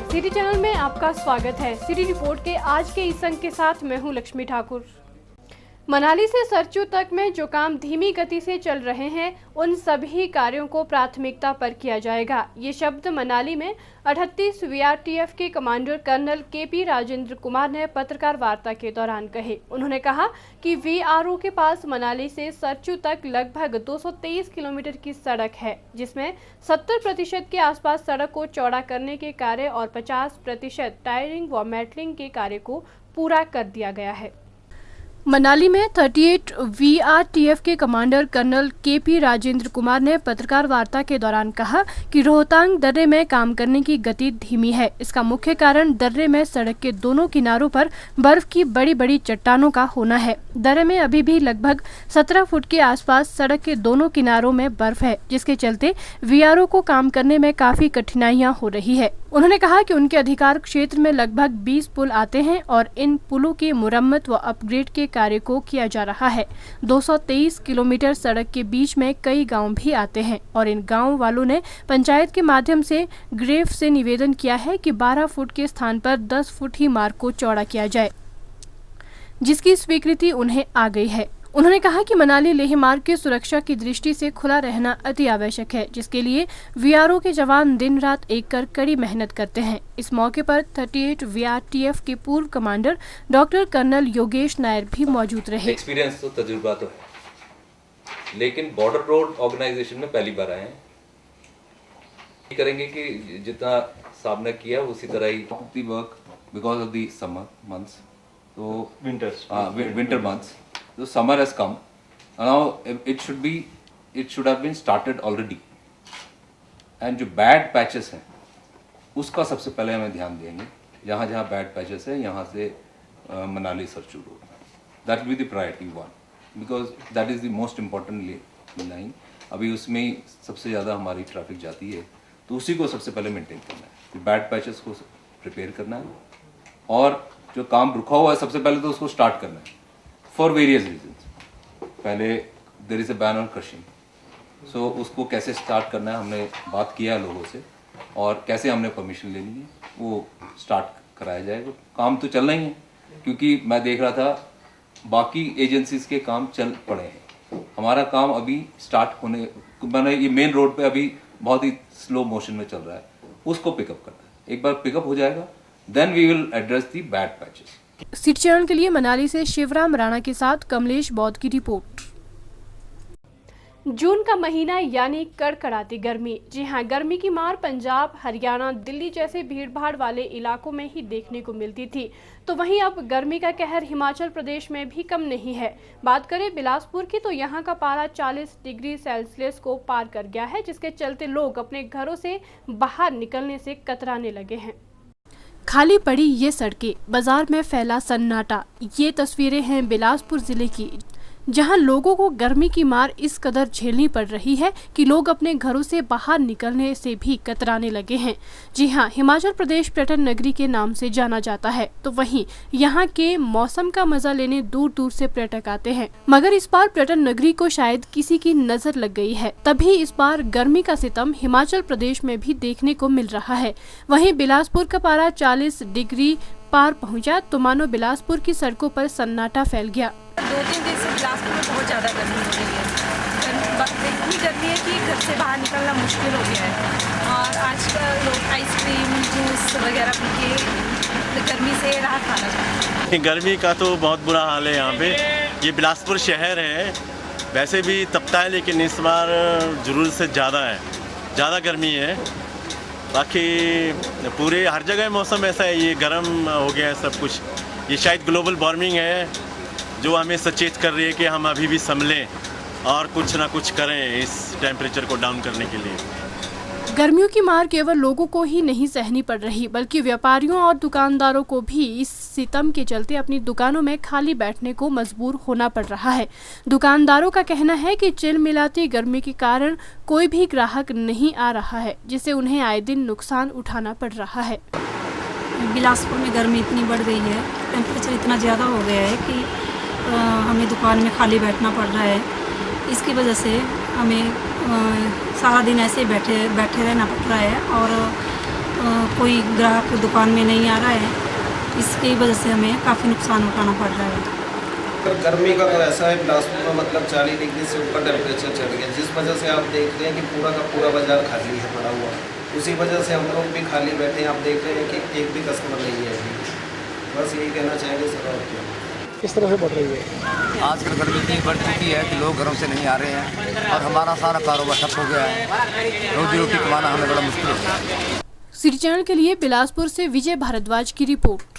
नमस्कार, city channel में आपका स्वागत है। सिटी रिपोर्ट के आज के इस अंक के साथ मैं हूं लक्ष्मी ठाकुर। मनाली से सरचू तक में जो काम धीमी गति से चल रहे हैं, उन सभी कार्यों को प्राथमिकता पर किया जाएगा। ये शब्द मनाली में 38 VRTF के commander colonel KP Rajendra Kumar ने पत्रकार वार्ता के दौरान कहे। उन्होंने कहा कि VRO के पास मनाली से सरचू तक लगभग 223 किलोमीटर की सड़क है, जिसमें 70% के आसपास सड़क को चौड़ा करने के कार्य और 50% टायरिंग व मेटलिंग के कार्य को पूरा कर दिया गया है। मनाली में 38 VRTF के commander colonel KP Rajendra Kumar ने पत्रकार वार्ता के दौरान कहा कि रोहतांग दर्रे में काम करने की गति धीमी है। इसका मुख्य कारण दर्रे में सड़क के दोनों किनारों पर बर्फ की बड़ी बड़ी चट्टानों का होना है। दर्रे में अभी भी लगभग 17 फुट के आसपास सड़क के दोनों किनारों में बर्फ है, जिसके चलते VRO को काम करने में काफी कठिनाइयां हो रही है। उन्होंने कहा कि उनके अधिकार क्षेत्र में लगभग 20 पुल आते हैं और इन पुलों की मुरम्मत व अपग्रेड के कार्य को किया जा रहा है। 223 किलोमीटर सड़क के बीच में कई गांव भी आते हैं और इन गांव वालों ने पंचायत के माध्यम से ग्रेफ से निवेदन किया है कि 12 फुट के स्थान पर 10 फुट ही मार्ग को चौड़ा किया जाए, जिसकी स्वीकृति उन्हें आ गई है। उन्होंने कहा कि मनाली लेह मार्ग की सुरक्षा की दृष्टि से खुला रहना अति आवश्यक है, जिसके लिए VRO के जवान दिन रात एक कर कड़ी मेहनत करते हैं। इस मौके पर 38 VRTF के पूर्व commander doctor colonel Yogesh Nair भी मौजूद रहे। एक्सपीरियंस तो तजुर्बा तो है, लेकिन बॉर्डर रोड ऑर्गेनाइजेशन में पहली बार आए हैं। करेंगे कि जितना साहब ने किया उसी तरह ही work because of the summer months, तो winter months, so summer has come. Now it should have been started already. And जो bad patches हैं, उसका सबसे पहले हमें ध्यान देंगे। जहाँ जहाँ bad patches है, यहाँ से Manali Sarchu road, that will be the priority one, because that is the most important line. अभी उसमें ही सबसे ज़्यादा हमारी ट्रैफिक जाती है, तो उसी को सबसे पहले मेंटेन करना है। बैड पैचेस को प्रिपेयर करना है और जो काम रुका हुआ है सबसे पहले तो उसको स्टार्ट करना है। फॉर वेरियस रीजंस, पहले there is a ban on crushing, so उसको कैसे स्टार्ट करना है हमने बात किया है लोगों से, और कैसे हमने परमिशन लेनी है वो स्टार्ट कराया जाएगा। काम तो चल रही है, क्योंकि मैं देख रहा था बाकी एजेंसीज के काम चल पड़े हैं, हमारा काम अभी स्टार्ट होने, मैंने ये मेन रोड पे अभी बहुत ही स्लो मोशन में चल रहा है, उसको पिकअप करना है। एक बार पिकअप हो जाएगा, then we will address the bad patches. City channel के लिए मनाली से शिवराम राणा के साथ कमलेश बौद्ध की रिपोर्ट। जून का महीना यानी कड़कड़ाती गर्मी। जी हां, गर्मी की मार पंजाब, हरियाणा, दिल्ली जैसे भीड़भाड़ वाले इलाकों में ही देखने को मिलती थी, तो वहीं अब गर्मी का कहर हिमाचल प्रदेश में भी कम नहीं है। बात करें बिलासपुर की, तो यहां का पारा 40 डिग्री सेल्सियस को पार कर गया है, जिसके चलते लोग अपने घरों से बाहर निकलने से कतराने लगे हैं। खाली पड़ी ये सड़कें, बाजार में फैला सन्नाटा। ये तस्वीरें हैं बिलासपुर जिले की, जहां लोगों को गर्मी की मार इस कदर झेलनी पड़ रही है कि लोग अपने घरों से बाहर निकलने से भी कतराने लगे हैं। जी हां, हिमाचल प्रदेश पर्यटन नगरी के नाम से जाना जाता है, तो वहीं यहां के मौसम का मजा लेने दूर दूर से पर्यटक आते हैं। मगर इस बार पर्यटन नगरी को शायद किसी की नजर लग गई है, तभी इस बार गर्मी का सितम हिमाचल प्रदेश में भी देखने को मिल रहा है। वहीं बिलासपुर का पारा 40 डिग्री पार पहुंचा, तो मानो बिलासपुर की सड़कों पर सन्नाटा फैल गया। 2-3 दिन से बिलासपुर में बहुत ज़्यादा गर्मी हो रही है। इतनी गर्मी है कि घर से बाहर निकलना मुश्किल हो गया है, और आजकल लोग आइसक्रीम, जूस वगैरह पी के गर्मी से राहत पाना चाहते हैं। गर्मी का तो बहुत बुरा हाल है यहाँ पे। ये बिलासपुर शहर है, वैसे भी तपता है, लेकिन इस बार ज़रूरत से ज़्यादा है, ज़्यादा गर्मी है। बाकी पूरे हर जगह मौसम ऐसा है, ये गर्म हो गया है सब कुछ। ये शायद ग्लोबल वार्मिंग है जो हमें सचेत कर रही है कि हम अभी भी संभलें और कुछ ना कुछ करें इस टेम्परेचर को डाउन करने के लिए। गर्मियों की मार केवल लोगों को ही नहीं सहनी पड़ रही, बल्कि व्यापारियों और दुकानदारों को भी इस सितम के चलते अपनी दुकानों में खाली बैठने को मजबूर होना पड़ रहा है। दुकानदारों का कहना है कि चिलमिलाती गर्मी के कारण कोई भी ग्राहक नहीं आ रहा है, जिससे उन्हें आए दिन नुकसान उठाना पड़ रहा है। बिलासपुर में गर्मी इतनी बढ़ गई है, टेम्परेचर इतना ज़्यादा हो गया है कि हमें दुकान में खाली बैठना पड़ रहा है। इसकी वजह से हमें सारा दिन ऐसे बैठे रहना पड़ रहा है, और कोई ग्राहक दुकान में नहीं आ रहा है, इसकी वजह से हमें काफ़ी नुकसान उठाना पड़ रहा है। गर्मी का तो ऐसा है बिलासपुर में मतलब 40 डिग्री से ऊपर टेम्परेचर चढ़ गया, जिस वजह से आप देख रहे हैं कि पूरा का पूरा बाजार खाली है पड़ा हुआ। उसी वजह से हम लोग भी खाली बैठे हैं। आप देख रहे हैं कि एक भी कस्टमर नहीं है अभी। बस यही कहना चाहेंगे सर। और क्या किस तरह से बढ़ रही है? आजकल गर्मी इतनी बढ़ चुकी है कि लोग घरों से नहीं आ रहे हैं और हमारा सारा कारोबार ठप हो गया है। रोजी रोटी कमाना हमें बड़ा मुश्किल होता है। सिटी चैनल के लिए बिलासपुर से विजय भारद्वाज की report.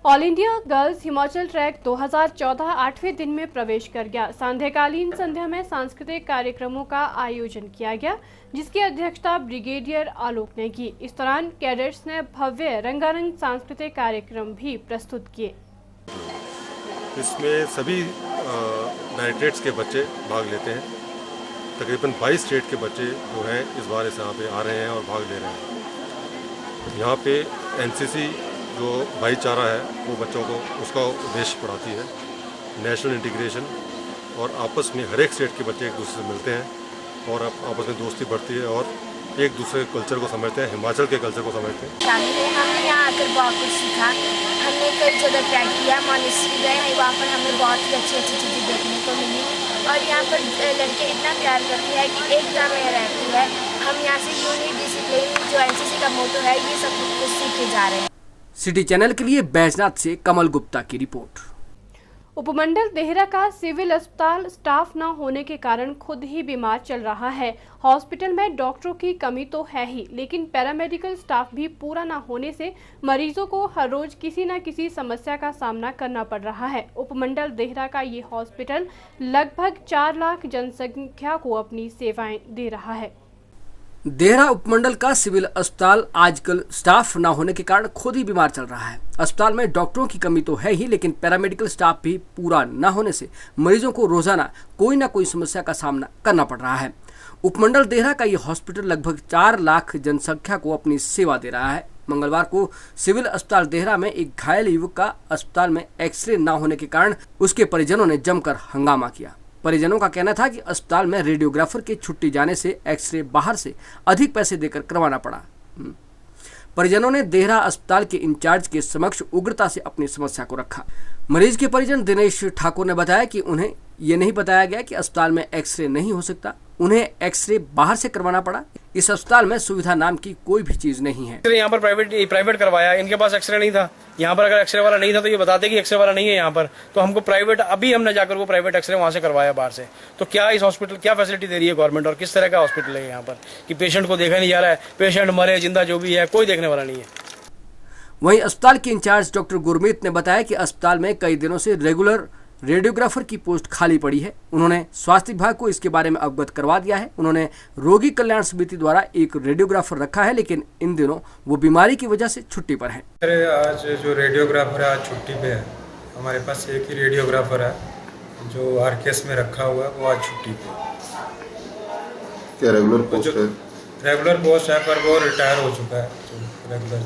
All India girls Himachal track 2014 8वें दिन में प्रवेश कर गया। सांध्यकालीन संध्या में सांस्कृतिक कार्यक्रमों का आयोजन किया गया, जिसकी अध्यक्षता ब्रिगेडियर आलोक ने की। इस दौरान कैडेट्स ने भव्य रंगारंग सांस्कृतिक कार्यक्रम भी प्रस्तुत किए। इसमें सभी डायरेक्टरेट्स के बच्चे भाग लेते हैं। तकरीबन 22 स्टेट के बच्चे जो हैं इस बार इस यहाँ पे आ रहे हैं और भाग ले रहे हैं। यहाँ पे एनसीसी जो भाईचारा है वो बच्चों को उसका उद्देश्य पढ़ाती है। नेशनल इंटीग्रेशन और आपस में हर एक स्टेट के बच्चे एक दूसरे से मिलते हैं और आपस में दोस्ती बढ़ती है और एक दूसरे कल्चर को समझते हैं, हिमाचल के कल्चर को समझते हैं। हमने यहाँ आकर बहुत कुछ सीखा। हमने कई जगह ट्रैक किया, मॉनेस्ट्री गए हैं, वहाँ पर हमें बहुत ही अच्छी अच्छी चीज़ें देखने को मिली। और यहाँ पर लड़के इतना प्यार करते हैं कि एकता में रहती है। हम यहाँ से यूनिट डिसिप्लिन जो एनसीसी का मोटो है ये सब कुछ सीखे जा रहे हैं। सिटी चैनल के लिए बैजनाथ से कमल गुप्ता की रिपोर्ट। उपमंडल देहरा का सिविल अस्पताल स्टाफ न होने के कारण खुद ही बीमार चल रहा है। हॉस्पिटल में डॉक्टरों की कमी तो है ही, लेकिन पैरामेडिकल स्टाफ भी पूरा न होने से मरीजों को हर रोज किसी न किसी समस्या का सामना करना पड़ रहा है। उपमंडल देहरा का ये हॉस्पिटल लगभग 4 लाख जनसंख्या को अपनी सेवाएं दे रहा है। देहरा उपमंडल का सिविल अस्पताल आजकल स्टाफ न होने के कारण खुद ही बीमार चल रहा है। अस्पताल में डॉक्टरों की कमी तो है ही, लेकिन पैरामेडिकल स्टाफ भी पूरा न होने से मरीजों को रोजाना कोई ना कोई समस्या का सामना करना पड़ रहा है। उपमंडल देहरा का यह हॉस्पिटल लगभग 4 लाख जनसंख्या को अपनी सेवा दे रहा है। मंगलवार को सिविल अस्पताल देहरा में एक घायल युवक का अस्पताल में एक्सरे न होने के कारण उसके परिजनों ने जमकर हंगामा किया। परिजनों का कहना था कि अस्पताल में रेडियोग्राफर के छुट्टी जाने से एक्सरे बाहर से अधिक पैसे देकर करवाना पड़ा। परिजनों ने देहरा अस्पताल के इंचार्ज के समक्ष उग्रता से अपनी समस्या को रखा। मरीज के परिजन दिनेश ठाकुर ने बताया कि उन्हें ये नहीं बताया गया कि अस्पताल में एक्सरे नहीं हो सकता, उन्हें एक्सरे बाहर से करवाना पड़ा। इस अस्पताल में सुविधा नाम की कोई भी चीज नहीं है। यहाँ पर प्राइवेट करवाया, इनके पास एक्सरे नहीं था। यहाँ पर अगर एक्सरे वाला नहीं था तो ये बताते कि एक्सरे वाला नहीं है यहाँ पर, तो हमको प्राइवेट अभी हमने जाकर वो प्राइवेट एक्सरे वहाँ से करवाया बाहर से। तो क्या इस हॉस्पिटल क्या फैसिलिटी दे रही है गवर्नमेंट और किस तरह का हॉस्पिटल है यहाँ पर कि पेशेंट को देखा नहीं जा रहा है, पेशेंट मरे जिंदा जो भी है कोई देखने वाला नहीं है। वहीं अस्पताल के इंचार्ज डॉक्टर गुरमीत ने बताया कि अस्पताल में कई दिनों से रेगुलर रेडियोग्राफर की पोस्ट खाली पड़ी है। उन्होंने स्वास्थ्य विभाग को इसके बारे में अवगत करवा दिया है। उन्होंने रोगी कल्याण समिति द्वारा एक रेडियोग्राफर रखा है, लेकिन इन दिनों वो बीमारी की वजह से छुट्टी पर है। आज जो रेडियोग्राफर है आज छुट्टी पे है। हमारे पास एक ही रेडियोग्राफर है जो आरकेएस में रखा हुआ है, वो आज छुट्टी पे। क्या रेगुलर पोस्ट है? रेगुलर पोस्ट है पर वो रिटायर हो चुका है। रेगुलर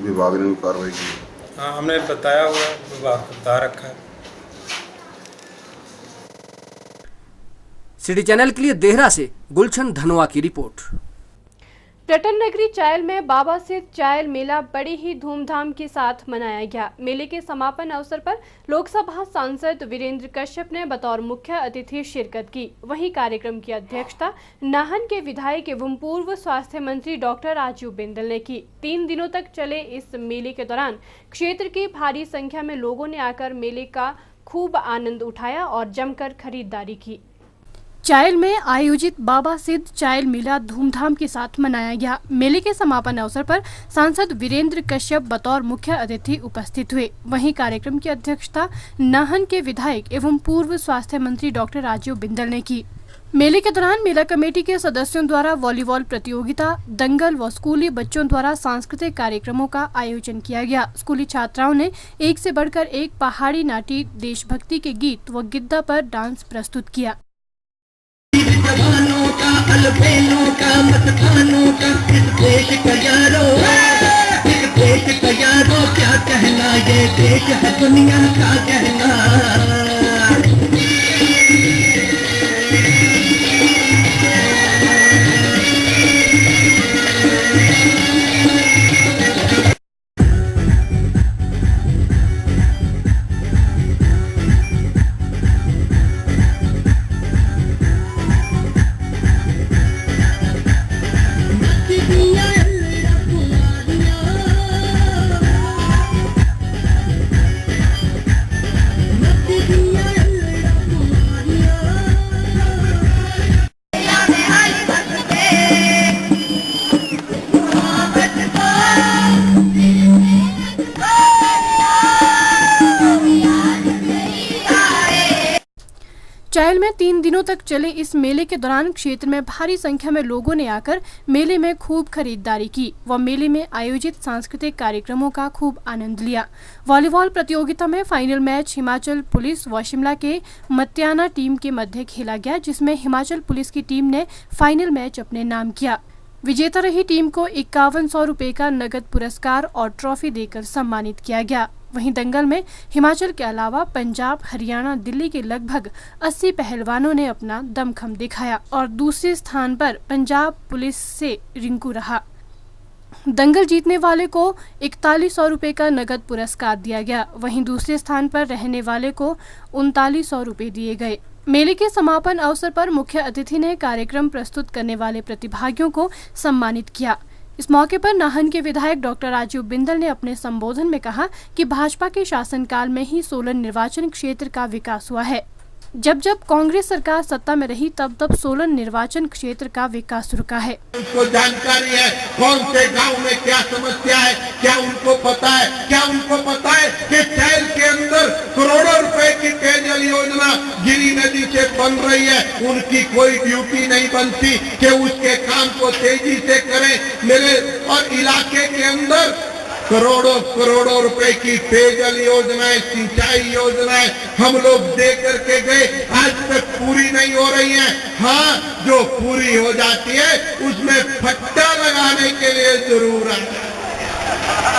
विभाग ने कार्रवाई की? हाँ, हमने बताया हुआ विभाग को बता रखा है। सिटी चैनल के लिए देहरा से गुलशन धनवा की रिपोर्ट। टटन नगरी चायल में बाबा सिद्ध चायल मेला बड़ी ही धूमधाम के साथ मनाया गया। मेले के समापन अवसर पर लोकसभा सांसद वीरेंद्र कश्यप ने बतौर मुख्य अतिथि शिरकत की। वहीं कार्यक्रम की अध्यक्षता नाहन के विधायक एवं पूर्व स्वास्थ्य मंत्री डॉक्टर राजीव बिंदल ने की। 3 दिनों तक चले इस मेले के दौरान क्षेत्र की भारी संख्या में लोगों ने आकर मेले का खूब आनंद उठाया और जमकर खरीदारी की। चायल में आयोजित बाबा सिद्ध चायल मेला धूमधाम के साथ मनाया गया। मेले के समापन अवसर पर सांसद वीरेंद्र कश्यप बतौर मुख्य अतिथि उपस्थित हुए। वहीं कार्यक्रम की अध्यक्षता नाहन के विधायक एवं पूर्व स्वास्थ्य मंत्री डॉक्टर राजीव बिंदल ने की। मेले के दौरान मेला कमेटी के सदस्यों द्वारा वॉलीबॉल प्रतियोगिता, दंगल व स्कूली बच्चों द्वारा सांस्कृतिक कार्यक्रमों का आयोजन किया गया। स्कूली छात्राओं ने एक से बढ़कर एक पहाड़ी नाटी, देशभक्ति के गीत व गिद्दा पर डांस प्रस्तुत किया। जवानों का, अलबेलों का, मतखानों का, इस देश का यारो, इस देश का यारो क्या कहना, ये देश है दुनिया का कहना। चायल में 3 दिनों तक चले इस मेले के दौरान क्षेत्र में भारी संख्या में लोगों ने आकर मेले में खूब खरीदारी की व मेले में आयोजित सांस्कृतिक कार्यक्रमों का खूब आनंद लिया। वॉलीबॉल प्रतियोगिता में फाइनल मैच हिमाचल पुलिस व शिमला के मत्याना टीम के मध्य खेला गया, जिसमें हिमाचल पुलिस की टीम ने फाइनल मैच अपने नाम किया। विजेता रही टीम को 5100 रुपये का नगद पुरस्कार और ट्रॉफी देकर सम्मानित किया गया। वहीं दंगल में हिमाचल के अलावा पंजाब, हरियाणा, दिल्ली के लगभग 80 पहलवानों ने अपना दमखम दिखाया और दूसरे स्थान पर पंजाब पुलिस से रिंकू रहा। दंगल जीतने वाले को 4100 रुपये का नगद पुरस्कार दिया गया। वहीं दूसरे स्थान पर रहने वाले को 3900 रुपये दिए गए। मेले के समापन अवसर पर मुख्य अतिथि ने कार्यक्रम प्रस्तुत करने वाले प्रतिभागियों को सम्मानित किया। इस मौके पर नाहन के विधायक डॉक्टर राजीव बिंदल ने अपने संबोधन में कहा कि भाजपा के शासनकाल में ही सोलन निर्वाचन क्षेत्र का विकास हुआ है। जब कांग्रेस सरकार सत्ता में रही तब सोलन निर्वाचन क्षेत्र का विकास रुका है। उनको जानकारी है कौन से गांव में क्या समस्या है, क्या उनको पता है, क्या उनको पता है कि चायल के अंदर करोड़ों रुपए की पेयजल योजना गिरी नदी से बन रही है। उनकी कोई ड्यूटी नहीं बनती कि उसके काम को तेजी से करें। मेरे और इलाके के अंदर करोड़ों रुपए की पेयजल योजनाएं, सिंचाई योजनाएं हम लोग दे करके गए, आज तक पूरी नहीं हो रही हैं। हाँ, जो पूरी हो जाती है उसमें फट्टा लगाने के लिए जरूर है।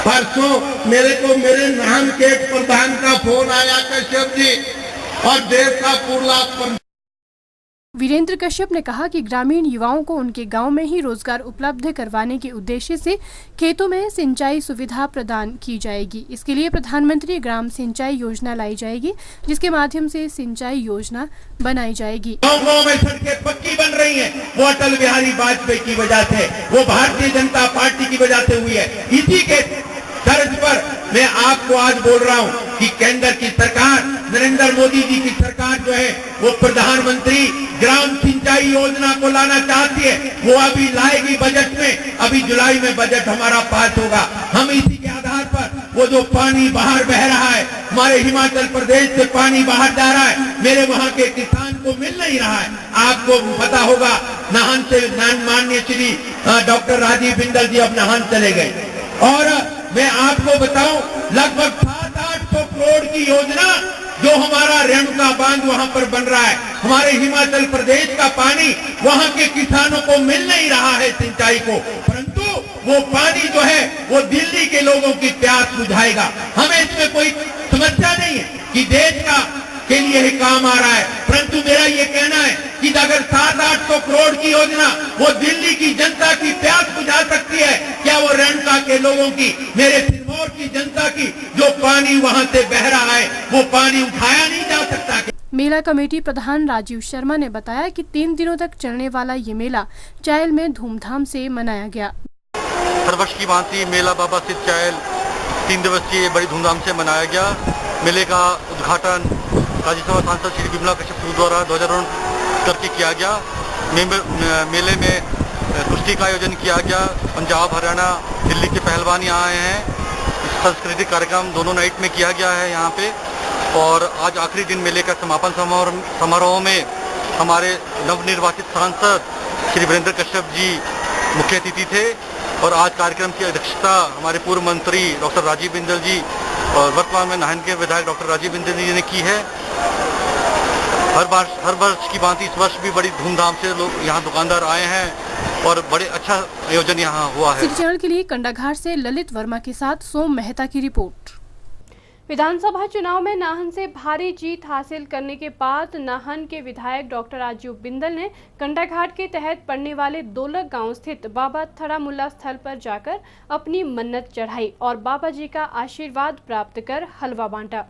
परसों मेरे नाहन के प्रधान का फोन आया, कश्यप जी, और देव का पूर्ला वीरेंद्र कश्यप ने कहा कि ग्रामीण युवाओं को उनके गांव में ही रोजगार उपलब्ध करवाने के उद्देश्य से खेतों में सिंचाई सुविधा प्रदान की जाएगी। इसके लिए प्रधानमंत्री ग्राम सिंचाई योजना लाई जाएगी, जिसके माध्यम से सिंचाई योजना बनाई जाएगी। गाँव में सड़कें पक्की बन रही हैं, वो अटल बिहारी वाजपेयी की वजह से, वो भारतीय जनता पार्टी की वजह से हुई है। इसी के तर्ज पर मैं आपको आज बोल रहा हूँ कि केंद्र की सरकार, नरेंद्र मोदी जी की सरकार जो है वो प्रधानमंत्री ग्राम सिंचाई योजना को लाना चाहती है। वो अभी लाएगी बजट में, अभी जुलाई में बजट हमारा पास होगा। हम इसी के आधार पर वो जो पानी बाहर बह रहा है, हमारे हिमाचल प्रदेश से पानी बाहर जा रहा है, मेरे वहाँ के किसान को मिल नहीं रहा है। आपको पता होगा नाहन से माननीय श्री डॉक्टर राजीव बिंदल जी अब नाहन चले गए, और मैं आपको बताऊं लगभग 700-800 करोड़ की योजना जो हमारा रेणुका बांध वहां पर बन रहा है, हमारे हिमाचल प्रदेश का पानी वहां के किसानों को मिल नहीं रहा है सिंचाई को, परंतु वो पानी जो है वो दिल्ली के लोगों की प्यास बुझाएगा। हमें इसमें कोई समस्या नहीं है कि देश के लिए ही काम आ रहा है, परंतु मेरा ये कहना है कि अगर 700-800 करोड़ की योजना वो दिल्ली की जनता की प्यास बुझा सकती है, क्या वो रेणुका के लोगों की, मेरे सिरमौर की जनता की जो पानी वहां से बह रहा है वो पानी उठाया नहीं जा सकता? मेला कमेटी प्रधान राजीव शर्मा ने बताया कि 3 दिनों तक चलने वाला ये मेला चायल में धूमधाम से मनाया गया। हर वर्ष की भांति मेला बाबा सिद्ध चायल 3 दिवसीय बड़ी धूमधाम से मनाया गया। मेले का उद्घाटन राज्यसभा सांसद श्री विमला कश्यप द्वारा ध्वजारोहण करके किया गया। मेले में कुश्ती का आयोजन किया गया। पंजाब, हरियाणा, दिल्ली के पहलवान यहाँ आए हैं। सांस्कृतिक कार्यक्रम दोनों नाइट में किया गया है यहाँ पे, और आज आखिरी दिन मेले का समापन समारोह में हमारे नवनिर्वाचित सांसद श्री वीरेंद्र कश्यप जी मुख्य अतिथि थे, और आज कार्यक्रम की अध्यक्षता हमारे पूर्व मंत्री डॉक्टर राजीव बिंदल जी और वर्तमान में नाहन के विधायक डॉक्टर राजीव बिंदल जी ने की है। हर वर्ष की भांति इस वर्ष भी बड़ी धूमधाम से लोग यहाँ दुकानदार आए हैं और बड़े अच्छा आयोजन यहाँ हुआ है। सिटी चैनल के लिए कंडाघाट से ललित वर्मा के साथ सोम मेहता की रिपोर्ट। विधानसभा चुनाव में नाहन से भारी जीत हासिल करने के बाद नाहन के विधायक डॉक्टर राजीव बिंदल ने कंडाघाट के तहत पड़ने वाले दोलक गांव स्थित बाबा थड़ामुल्ला स्थल पर जाकर अपनी मन्नत चढ़ाई और बाबा जी का आशीर्वाद प्राप्त कर हलवा बांटा।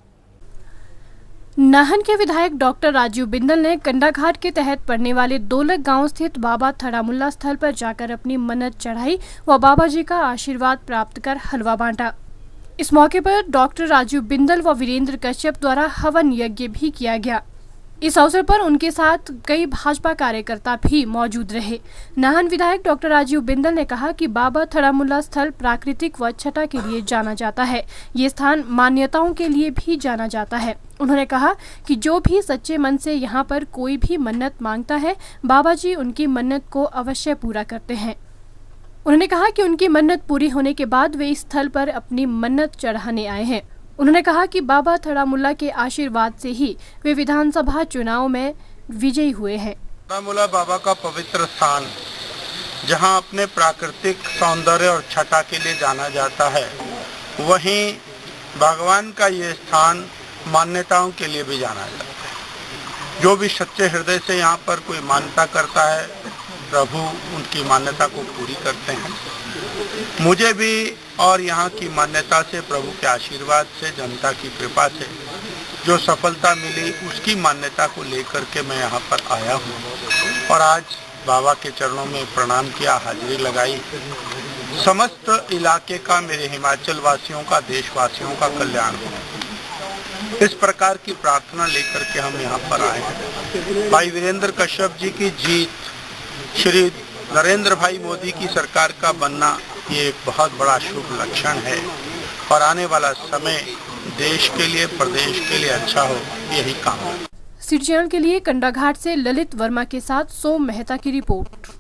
नाहन के विधायक डॉक्टर राजीव बिंदल ने कंडाघाट के तहत पड़ने वाले दोलक गांव स्थित बाबा थड़ामुल्ला स्थल पर जाकर अपनी मन्नत चढ़ाई व बाबा जी का आशीर्वाद प्राप्त कर हलवा बांटा। इस मौके पर डॉक्टर राजीव बिंदल व वीरेंद्र कश्यप द्वारा हवन यज्ञ भी किया गया। इस अवसर पर उनके साथ कई भाजपा कार्यकर्ता भी मौजूद रहे। नाहन विधायक डॉक्टर राजीव बिंदल ने कहा कि बाबा थड़ामुल्ला स्थल प्राकृतिक व छटा के लिए जाना जाता है। ये स्थान मान्यताओं के लिए भी जाना जाता है। उन्होंने कहा कि जो भी सच्चे मन से यहाँ पर कोई भी मन्नत मांगता है, बाबा जी उनकी मन्नत को अवश्य पूरा करते हैं। उन्होंने कहा कि उनकी मन्नत पूरी होने के बाद वे इस स्थल पर अपनी मन्नत चढ़ाने आए हैं। उन्होंने कहा कि बाबा थड़ामुल्ला के आशीर्वाद से ही वे विधानसभा चुनाव में विजयी हुए हैं। थड़ामुल्ला बाबा का पवित्र स्थान, जहां अपने प्राकृतिक सौंदर्य और छटा के लिए जाना जाता है, वहीं भगवान का ये स्थान मान्यताओं के लिए भी जाना जाता है। जो भी सच्चे हृदय से यहाँ पर कोई मान्यता करता है, प्रभु उनकी मान्यता को पूरी करते हैं। मुझे भी और यहाँ की मान्यता से, प्रभु के आशीर्वाद से, जनता की कृपा से जो सफलता मिली, उसकी मान्यता को लेकर के मैं यहाँ पर आया हूँ और आज बाबा के चरणों में प्रणाम किया, हाजिरी लगाई। समस्त इलाके का, मेरे हिमाचल वासियों का, देशवासियों का कल्याण हो, इस प्रकार की प्रार्थना लेकर के हम यहाँ पर आए हैं। भाई वीरेंद्र कश्यप जी की जीत, श्री नरेंद्र भाई मोदी की सरकार का बनना, ये एक बहुत बड़ा शुभ लक्षण है और आने वाला समय देश के लिए, प्रदेश के लिए अच्छा हो, यही कामना। सिटी चैनल के लिए कंडाघाट से ललित वर्मा के साथ सोम मेहता की रिपोर्ट।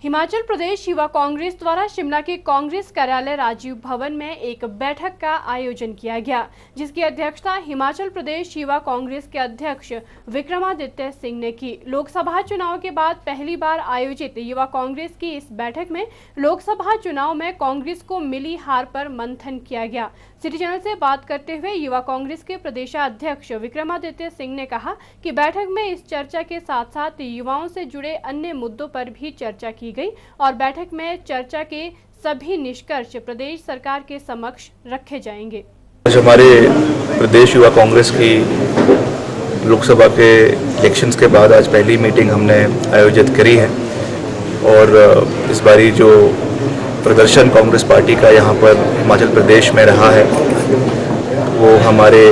हिमाचल प्रदेश युवा कांग्रेस द्वारा शिमला के कांग्रेस कार्यालय राजीव भवन में एक बैठक का आयोजन किया गया, जिसकी अध्यक्षता हिमाचल प्रदेश युवा कांग्रेस के अध्यक्ष विक्रमादित्य सिंह ने की। लोकसभा चुनाव के बाद पहली बार आयोजित युवा कांग्रेस की इस बैठक में लोकसभा चुनाव में कांग्रेस को मिली हार पर मंथन किया गया। सिटी चैनल से बात करते हुए युवा कांग्रेस के प्रदेशाध्यक्ष विक्रमादित्य सिंह ने कहा कि बैठक में इस चर्चा के साथ साथ युवाओं से जुड़े अन्य मुद्दों पर भी चर्चा की गई और बैठक में चर्चा के सभी निष्कर्ष प्रदेश सरकार के समक्ष रखे जाएंगे। आज हमारे प्रदेश युवा कांग्रेस की लोकसभा के इलेक्शंस के बाद आज पहली मीटिंग हमने आयोजित करी है और इस बारी जो प्रदर्शन कांग्रेस पार्टी का यहाँ पर हिमाचल प्रदेश में रहा है, वो हमारे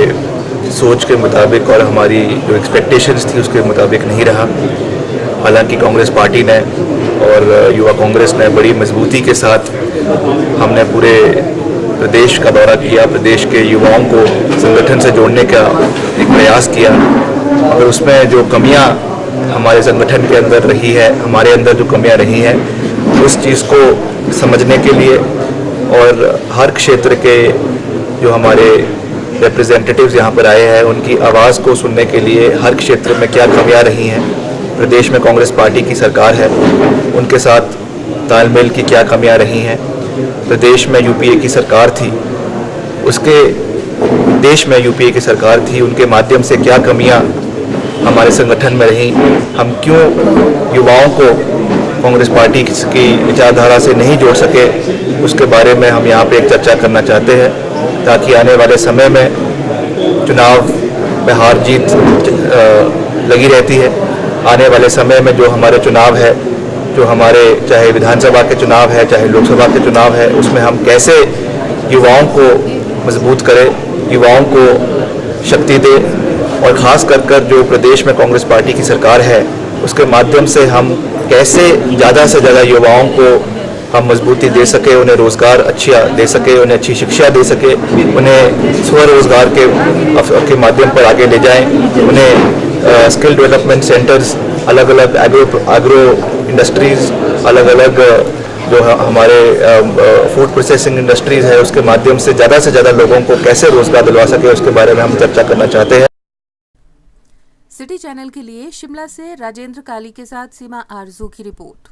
सोच के मुताबिक और हमारी जो एक्सपेक्टेशंस थी उसके मुताबिक नहीं रहा। हालांकि कांग्रेस पार्टी ने और युवा कांग्रेस ने बड़ी मजबूती के साथ हमने पूरे प्रदेश का दौरा किया, प्रदेश के युवाओं को संगठन से जोड़ने का एक प्रयास किया, मगर उसमें जो कमियां हमारे संगठन के अंदर रही है, हमारे अंदर जो कमियां रही हैं, उस चीज़ को समझने के लिए और हर क्षेत्र के जो हमारे रिप्रेजेंटेटिव्स यहाँ पर आए हैं, उनकी आवाज़ को सुनने के लिए हर क्षेत्र में क्या कमियां रही हैं, प्रदेश में कांग्रेस पार्टी की सरकार है, उनके साथ तालमेल की क्या कमियां रही हैं, प्रदेश में यूपीए की सरकार थी, उसके देश में यूपीए की सरकार थी, उनके माध्यम से क्या कमियां हमारे संगठन में रहीं, हम क्यों युवाओं को कांग्रेस पार्टी की विचारधारा से नहीं जोड़ सके, उसके बारे में हम यहाँ पे एक चर्चा करना चाहते हैं, ताकि आने वाले समय में चुनाव में हार जीत लगी रहती है। आने वाले समय में जो हमारे चुनाव है, जो हमारे चाहे विधानसभा के चुनाव है, चाहे लोकसभा के चुनाव है, उसमें हम कैसे युवाओं को मजबूत करें, युवाओं को शक्ति दें और ख़ास कर जो प्रदेश में कांग्रेस पार्टी की सरकार है, उसके माध्यम से हम कैसे ज़्यादा से ज़्यादा युवाओं को हम मजबूती दे सके, उन्हें रोज़गार अच्छा दे सके, उन्हें अच्छी शिक्षा दे सके, उन्हें स्वरोज़गार के माध्यम पर आगे ले जाएं, उन्हें स्किल डेवलपमेंट सेंटर्स, अलग अलग एग्रो इंडस्ट्रीज़, अलग अलग जो हमारे फूड प्रोसेसिंग इंडस्ट्रीज़ है, उसके माध्यम से ज़्यादा लोगों को कैसे रोज़गार दिलवा सके, उसके बारे में हम चर्चा करना चाहते हैं। सिटी चैनल के लिए शिमला से राजेंद्र काली के साथ सीमा आरजू की रिपोर्ट।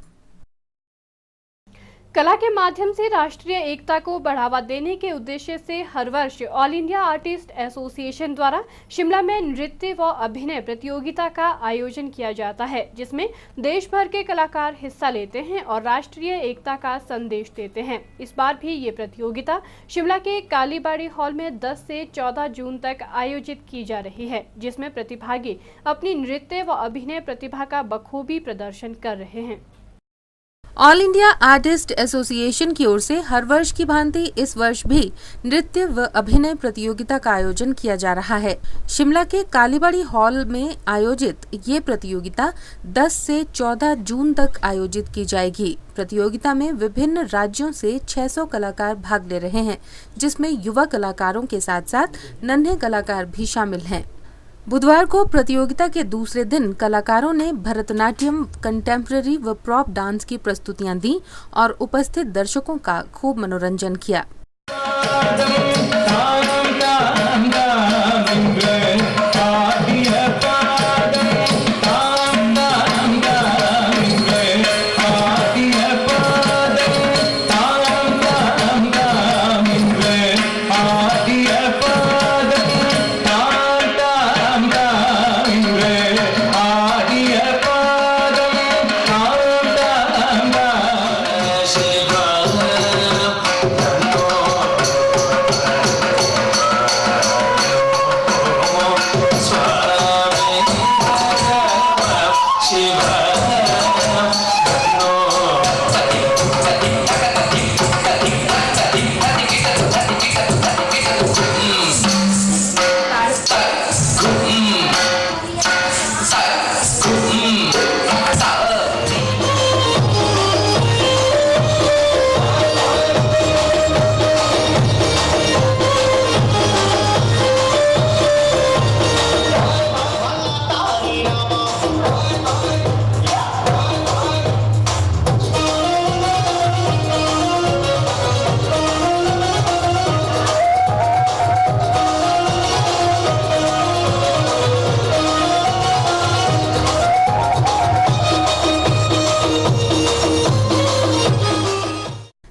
कला के माध्यम से राष्ट्रीय एकता को बढ़ावा देने के उद्देश्य से हर वर्ष ऑल इंडिया आर्टिस्ट एसोसिएशन द्वारा शिमला में नृत्य व अभिनय प्रतियोगिता का आयोजन किया जाता है, जिसमें देश भर के कलाकार हिस्सा लेते हैं और राष्ट्रीय एकता का संदेश देते हैं। इस बार भी ये प्रतियोगिता शिमला के कालीबाड़ी हॉल में 10 से 14 जून तक आयोजित की जा रही है, जिसमें प्रतिभागी अपनी नृत्य व अभिनय प्रतिभा का बखूबी प्रदर्शन कर रहे हैं। ऑल इंडिया आर्टिस्ट एसोसिएशन की ओर से हर वर्ष की भांति इस वर्ष भी नृत्य व अभिनय प्रतियोगिता का आयोजन किया जा रहा है। शिमला के कालीबाड़ी हॉल में आयोजित ये प्रतियोगिता 10 से 14 जून तक आयोजित की जाएगी। प्रतियोगिता में विभिन्न राज्यों से 600 कलाकार भाग ले रहे हैं, जिसमें युवा कलाकारों के साथ साथ नन्हे कलाकार भी शामिल हैं। बुधवार को प्रतियोगिता के दूसरे दिन कलाकारों ने भरतनाट्यम, कंटेम्प्रेरी व प्रॉप डांस की प्रस्तुतियां दी और उपस्थित दर्शकों का खूब मनोरंजन किया।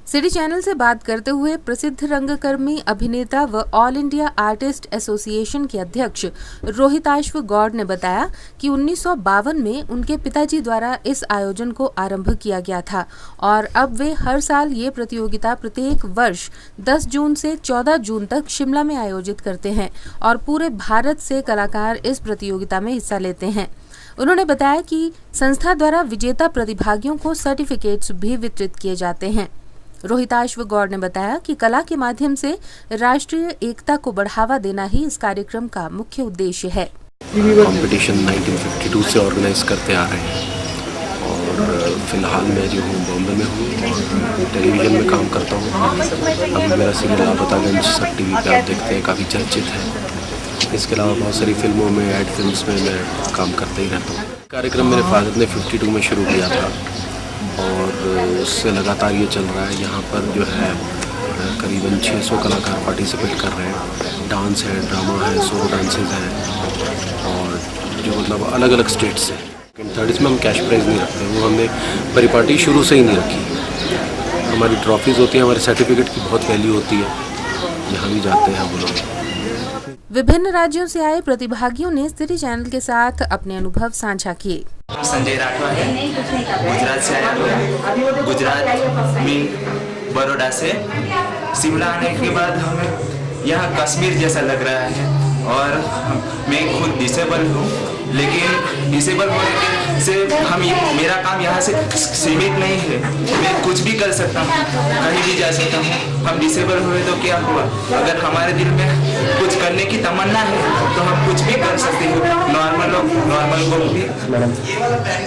सिटी चैनल से बात करते हुए प्रसिद्ध रंगकर्मी, अभिनेता व ऑल इंडिया आर्टिस्ट एसोसिएशन के अध्यक्ष रोहिताश्व गौड़ ने बताया कि 1952 में उनके पिताजी द्वारा इस आयोजन को आरंभ किया गया था और अब वे हर साल ये प्रतियोगिता प्रत्येक वर्ष 10 जून से 14 जून तक शिमला में आयोजित करते हैं और पूरे भारत से कलाकार इस प्रतियोगिता में हिस्सा लेते हैं। उन्होंने बताया कि संस्था द्वारा विजेता प्रतिभागियों को सर्टिफिकेट्स भी वितरित किए जाते हैं। रोहिताश्व गौड़ ने बताया कि कला के माध्यम से राष्ट्रीय एकता को बढ़ावा देना ही इस कार्यक्रम का मुख्य उद्देश्य है। कंपटीशन 1952 से ऑर्गेनाइज करते आ रहे हैं और फिलहाल मैं जो हूँ बॉम्बे में हूँ और टेलीविज़न में काम करता हूँ। अभी मेरा सीरियल लापतागंज सब टीवी पे आप देखते हैं, काफ़ी चर्चित है। इसके अलावा बहुत सारी फिल्मों में, एड फिल्म्स में मैं काम करते ही रहता हूँ। कार्यक्रम मेरे फादर ने 52 में शुरू किया था और उससे लगातार ये चल रहा है। यहाँ पर जो है करीबन 600 कलाकार पार्टिसिपेट कर रहे हैं। डांस है, ड्रामा है, सोलो डांसेस हैं और जो मतलब अलग अलग स्टेट्स हैं। थर्ड इसमें हम कैश प्राइज़ नहीं रखते, वो हमने परिपाटी शुरू से ही नहीं रखी। हमारी ट्रॉफीज़ होती हैं, हमारे सर्टिफिकेट की बहुत वैल्यू होती है, यहाँ भी जाते हैं वो लोग। विभिन्न राज्यों से आए प्रतिभागियों ने सिटी चैनल के साथ अपने अनुभव साझा किए। संजय राठवा है, गुजरात से आया हूँ। गुजरात में बड़ौदा से शिमला आने के बाद हमें यहाँ कश्मीर जैसा लग रहा है और मैं खुद डिसेबल हूँ, लेकिन डिसेबल होने से मेरा काम यहाँ से सीमित नहीं है। मैं कुछ भी कर सकता हूँ, कहीं भी जा सकता हूँ। हम डिसेबल हुए तो क्या हुआ, अगर हमारे दिल में कुछ करने की तमन्ना है तो हम कुछ भी कर सकते हैं।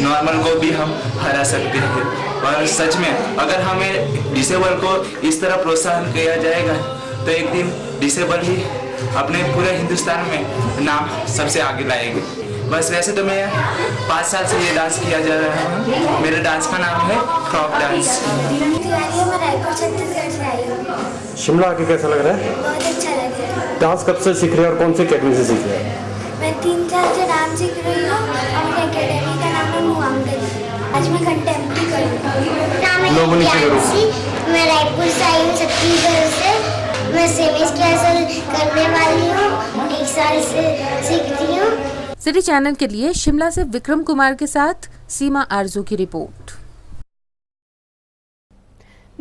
नॉर्मल को भी हम हरा सकते हैं। और सच में अगर हमें डिसेबल को इस तरह प्रोत्साहन किया जाएगा तो एक दिन डिसेबल ही अपने पूरे हिंदुस्तान में नाम सबसे आगे लाएंगे। बस वैसे तो मैं 5 साल से ये डांस किया जा रहा है। मेरे डांस का नाम है फ्रॉक डांस। शिमला आके कैसा लग रहा है? बहुत अच्छा लग रहा है। डांस कब से सीख रहे हैं और कौन सी अकेडमी से सीख रहे हैं? मैं 3 साल से डांस सीख रही हूँ और मेरी अकेडमी का नाम है मुआंगल। आज मैं कंटेम्प्रेरी करूँगी। मैं रायपुर से आई हूँ, छत्तीसगढ़ से। मैं सेमिस क्लास करने वाली हूँ, 1 साल से सीखती हूँ। सिटी चैनल के लिए शिमला से विक्रम कुमार के साथ सीमा आरजू की रिपोर्ट।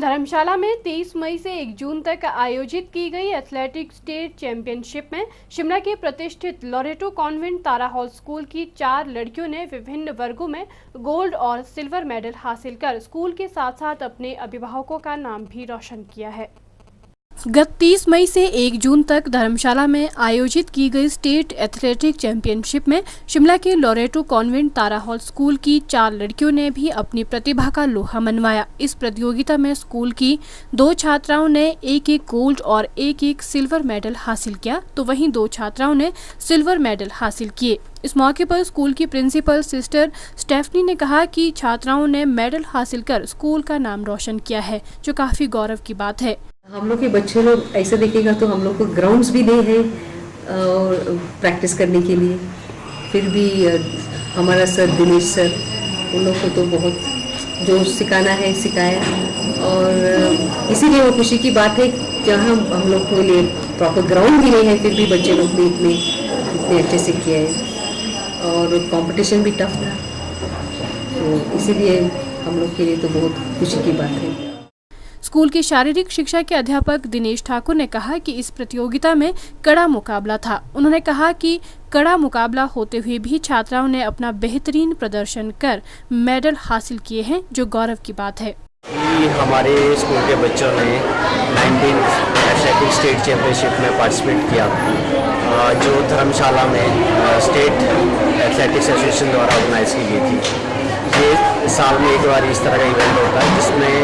धर्मशाला में 23 मई से 1 जून तक आयोजित की गई एथलेटिक्स स्टेट चैंपियनशिप में शिमला के प्रतिष्ठित लोरेटो कॉन्वेंट तारा हॉल स्कूल की 4 लड़कियों ने विभिन्न वर्गों में गोल्ड और सिल्वर मेडल हासिल कर स्कूल के साथ साथ अपने अभिभावकों का नाम भी रोशन किया है। गत 30 मई से 1 जून तक धर्मशाला में आयोजित की गई स्टेट एथलेटिक चैंपियनशिप में शिमला के लोरेटो कॉन्वेंट तारा हॉल स्कूल की 4 लड़कियों ने भी अपनी प्रतिभा का लोहा मनवाया। इस प्रतियोगिता में स्कूल की 2 छात्राओं ने एक गोल्ड और एक सिल्वर मेडल हासिल किया, तो वहीं 2 छात्राओं ने सिल्वर मेडल हासिल किए। इस मौके पर स्कूल की प्रिंसिपल सिस्टर स्टेफनी ने कहा कि छात्राओं ने मेडल हासिल कर स्कूल का नाम रोशन किया है, जो काफी गौरव की बात है। हम लोग के बच्चे लोग ऐसे देखेगा तो हम लोग को ग्राउंड्स भी नहीं है प्रैक्टिस करने के लिए, फिर भी हमारा सर दिनेश सर उन लोग को तो बहुत जो सिखाना है सिखाया, और इसीलिए वो खुशी की बात है जहाँ हम लोग को लिए प्रॉपर ग्राउंड भी नहीं है, फिर भी बच्चे लोग ने इतने अच्छे से किया है, और कंपटीशन भी टफ था, तो इसीलिए हम लोग के लिए तो बहुत खुशी की बात है। स्कूल की शारीरिक शिक्षा के अध्यापक दिनेश ठाकुर ने कहा कि इस प्रतियोगिता में कड़ा मुकाबला था। उन्होंने कहा कि कड़ा मुकाबला होते हुए भी छात्राओं ने अपना बेहतरीन प्रदर्शन कर मेडल हासिल किए हैं, जो गौरव की बात है। हमारे स्कूल के बच्चों ने 19 एथलेटिक स्टेट चैंपियनशिप में पार्टिसिपेट किया, जो धर्मशाला में स्टेट एथलेटिक्स एसोसिएशन द्वारा ऑर्गेनाइज की गई थी। ये साल में एक बार इस तरह का इवेंट होता है जिसमें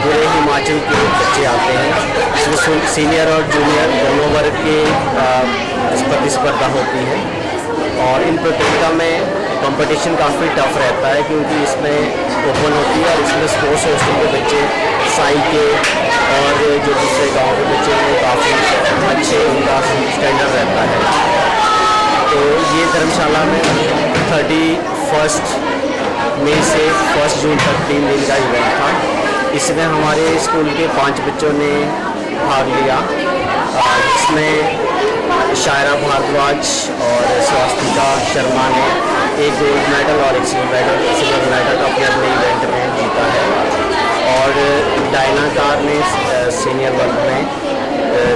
पूरे हिमाचल के बच्चे आते हैं, जिसमें सीनियर और जूनियर दोनों वर्ग के प्रतिस्पर्धा होती है, और इन प्रतियोगिता में कंपटीशन काफ़ी टफ रहता है क्योंकि इसमें ओपन होती है, और इसमें स्पोर्ट्स हॉस्टल के बच्चे साई के और जो दूसरे गाँव के बच्चे हैं काफ़ी अच्छे उनका स्टैंडर्ड रहता है। तो ये धर्मशाला में 31 मई से 1 जून तक 3 दिन का इवेंट था। इसमें हमारे स्कूल के 5 बच्चों ने भाग लिया, जिसमें शायरा भारद्वाज और स्वास्तिका शर्मा ने एक गोल्ड मेडल और एक सिल्वर मेडल अपने अपने इवेंट में जीता है, और डायना कार ने सीनियर वर्ग में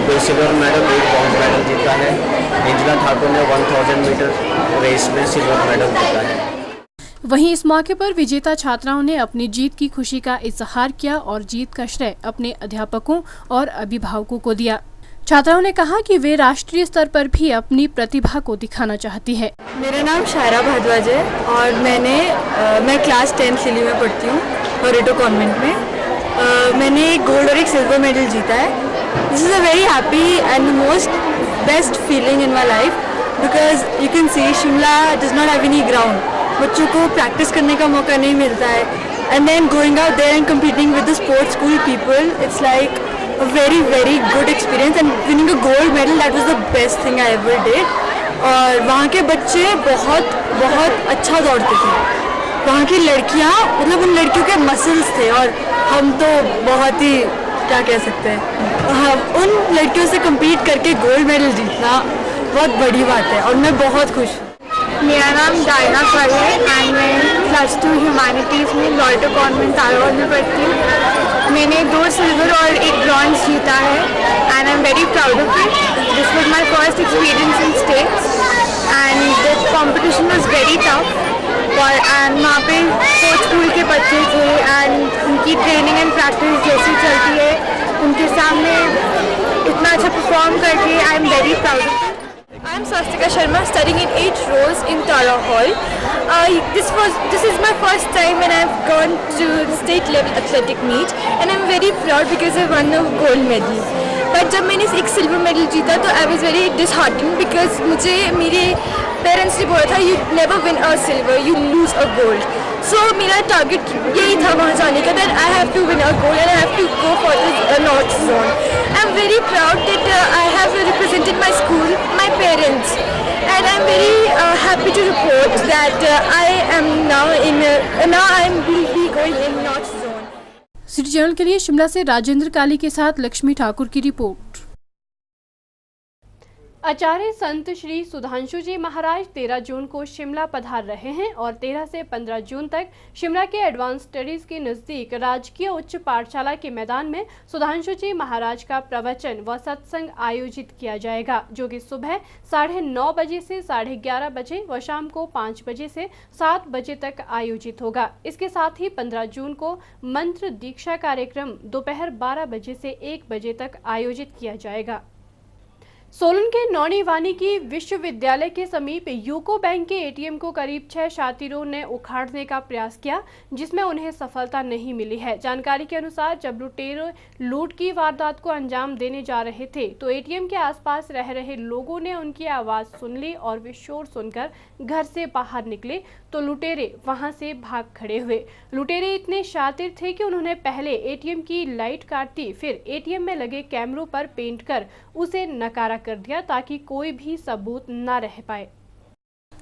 2 सिल्वर मेडल 1 ब्रॉन्ज मेडल जीता है। इंजना ठाकुर ने 1000 मीटर रेस में सिल्वर मेडल जीता है। वहीं इस मौके पर विजेता छात्राओं ने अपनी जीत की खुशी का इजहार किया और जीत का श्रेय अपने अध्यापकों और अभिभावकों को दिया। छात्राओं ने कहा कि वे राष्ट्रीय स्तर पर भी अपनी प्रतिभा को दिखाना चाहती है। मेरा नाम शायरा भारद्वाज है और मैं क्लास 10 सिली में पढ़ती हूँ लोरेटो कॉन्वेंट में। मैंने एक गोल्ड और एक सिल्वर मेडल जीता है। This is a very happy and most best feeling in my life because you can see Shimla does not have any ground. बच्चों को प्रैक्टिस करने का मौका नहीं मिलता है, and then going out there and competing with the sports school people, it's like a very very good experience, and winning a gold medal that was the best thing I ever did. और वहाँ के बच्चे बहुत बहुत अच्छा दौड़ते थे। वहाँ की लड़कियाँ मतलब उन लड़कियों के मसल्स थे, और हम तो बहुत ही क्या कह सकते हैं, उन लड़कियों से कम्पीट करके गोल्ड मेडल जीतना बहुत बड़ी बात है, और मैं बहुत खुश हूँ। मेरा नाम डायना कर है एंड मैं +2 ह्यूमैनिटीज़ में लोरेटो कॉन्वेंट तारा हॉल में पढ़ती हूँ। मैंने 2 सिल्वर और 1 ब्रॉन्ज जीता है and I am very proud of it. This was my first experience in states and the competition was very tough, and वहाँ पे स्पोर्ट्स स्कूल के बच्चे थे एंड उनकी ट्रेनिंग एंड प्रैक्टिस जैसी चलती है, उनके सामने इतना अच्छा परफॉर्म करके I am very proud of it. I am Swastika Sharma, studying in 8 rows in Tara Hall. This is my first time when I have gone to state level athletic meet, and I am very proud because I won a gold medal. But जब मैंने एक silver medal जीता तो I was very disheartened because मुझे मेरे parents ने बोला था you never win a silver, you lose a gold. So मेरा टारगेट यही था वहाँ जाने का, that I have to win a gold and I have to go for the North Zone. I am very proud that I have represented my school, my parents, and I am very happy to report that I am now I will be going in North Zone. City channel के लिए शिमला से राजेंद्र काली के साथ लक्ष्मी ठाकुर की report. आचार्य संत श्री सुधांशु जी महाराज 13 जून को शिमला पधार रहे हैं और 13 से 15 जून तक शिमला के एडवांस स्टडीज के नजदीक राजकीय उच्च पाठशाला के मैदान में सुधांशु जी महाराज का प्रवचन व सत्संग आयोजित किया जाएगा, जो कि सुबह 9:30 बजे से 11:30 बजे व शाम को 5 बजे से 7 बजे तक आयोजित होगा। इसके साथ ही 15 जून को मंत्र दीक्षा कार्यक्रम दोपहर 12 बजे से 1 बजे तक आयोजित किया जाएगा। सोलन के नौणी वानिकी विश्वविद्यालय के समीप यूको बैंक के एटीएम को करीब 6 शातिरों ने उखाड़ने का प्रयास किया, जिसमें उन्हें सफलता नहीं मिली है। जानकारी के अनुसार जब लुटेरे लूट की वारदात को अंजाम देने जा रहे थे तो एटीएम के आसपास रह रहे लोगों ने उनकी आवाज सुन ली और वे शोर सुनकर घर से बाहर निकले तो लुटेरे वहां से भाग खड़े हुए। लुटेरे इतने शातिर थे कि उन्होंने पहले एटीएम की लाइट काट दी, फिर एटीएम में लगे कैमरों पर पेंट कर उसे नकारा कर दिया ताकि कोई भी सबूत न रह पाए।